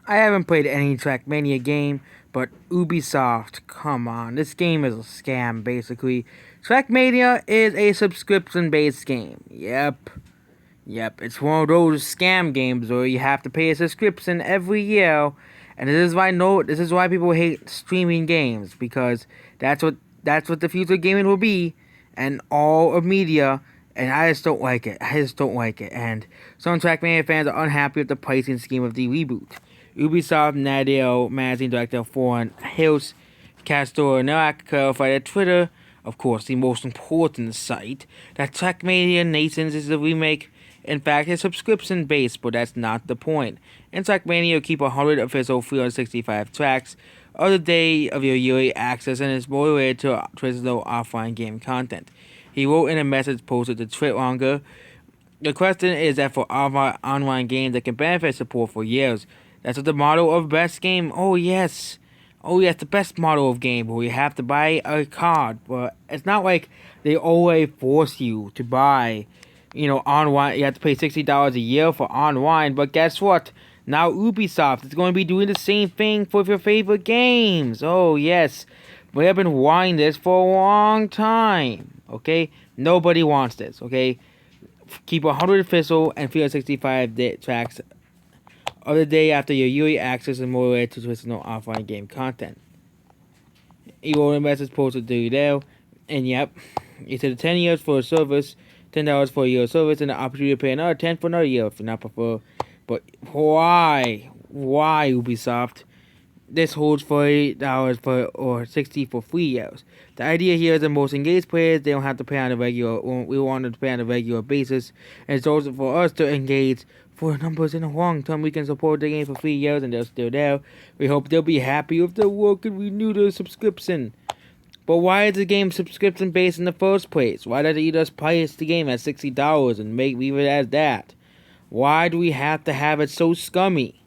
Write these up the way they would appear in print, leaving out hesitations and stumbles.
I haven't played any Trackmania game, but Ubisoft, come on, this game is a scam, basically. Trackmania is a subscription-based game. Yep, it's one of those scam games where you have to pay a subscription every year, and this is why people hate streaming games, because that's what the future of gaming will be, and all of media, and I just don't like it. And some Trackmania fans are unhappy with the pricing scheme of the reboot. Ubisoft Nadio managing director Foreign Hills Castor Noak clarified at Twitter, of course, the most important site, that Trackmania Nations is a remake. In fact, it's subscription based, but that's not the point. In Trackmania, you keep 100 official 365 tracks of the day of your yearly access, and it's more related to traditional offline game content. He wrote in a message posted to Twitlonger. The question is that for online games that can benefit support for years, that's what the model of best game. Oh yes, the best model of game where you have to buy a card, but it's not like they always force you to buy. Online, you have to pay $60 a year for online. But guess what? Now Ubisoft is going to be doing the same thing for your favorite games. Oh yes, we have been wanting this for a long time. Okay, nobody wants this. Okay, keep 100 official and 365 tracks of the day after your yearly access and more related to traditional offline game content. He wrote a message posted to you there, and yep, he said 10 years for a service, $10 for a year of service, and the opportunity to pay another 10 for another year if you not prefer. But why? Why Ubisoft? This holds $40 for or 60 for 3 years. The idea here is that most engaged players they don't have to pay on a regular. We want them to pay on a regular basis, and it's also for us to engage. For the numbers in the long term, we can support the game for 3 years, and they're still there. We hope they'll be happy if they work and renew their subscription. But why is the game subscription based in the first place? Why does it just price the game at $60 and leave it as that? Why do we have to have it so scummy?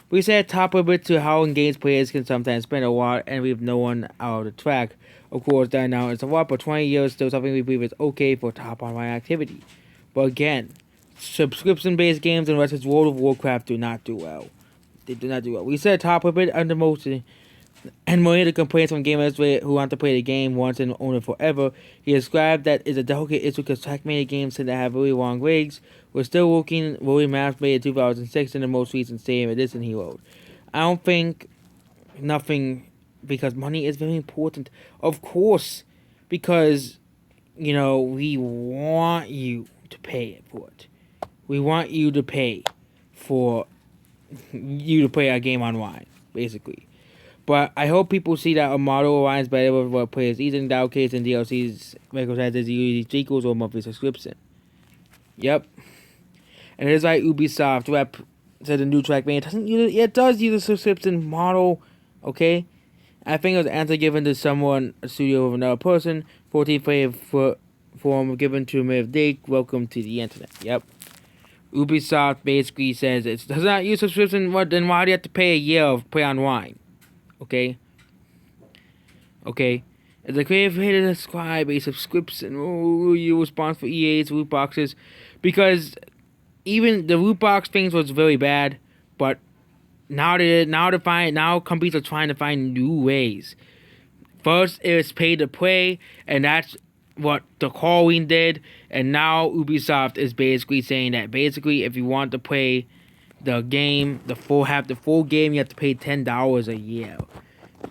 We said top a bit to how engaged players can sometimes spend a lot and leave no one out of the track. Of course, that now is a lot, but 20 years still something we believe is okay for top online activity. But again, subscription-based games unless it's World of Warcraft do not do well. They do not do well. We said top of it under most and many of the complaints from gamers who want to play the game once and own it forever. He described that it's a delicate issue because Trackmania games tend to have really long legs. We're still working rolling maps made in 2006 in the most recent Stadium Edition he wrote. I don't think nothing because money is very important. Of course, because, we want you to pay for it. We want you to pay for you to play our game online, basically. But I hope people see that a model aligns better with what players eat in downloads and DLCs, microtransactions, usually equals or monthly subscription. Yep. And it is like Ubisoft rep said the new Trackmania it does use a subscription model, okay? I think it was an answer given to someone, a studio of another person, 14 form given to me of Dake, welcome to the internet. Yep. Ubisoft basically says it does not use subscription, then why do you have to pay a year of play online? Okay? As a creative way to describe a subscription, you response for EA's loot boxes, because even the loot box things was very bad, but now companies are trying to find new ways. First, it was pay to play, and that's what the Halloween did, and now Ubisoft is basically saying that if you want to play the game, the full game, you have to pay $10 a year.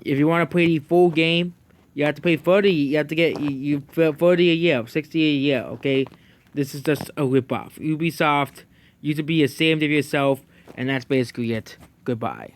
If you want to play the full game, you have to pay 30. You have to get 30 a year, 60 a year. Okay, this is just a ripoff. Ubisoft used to be ashamed of yourself, and that's basically it. Goodbye.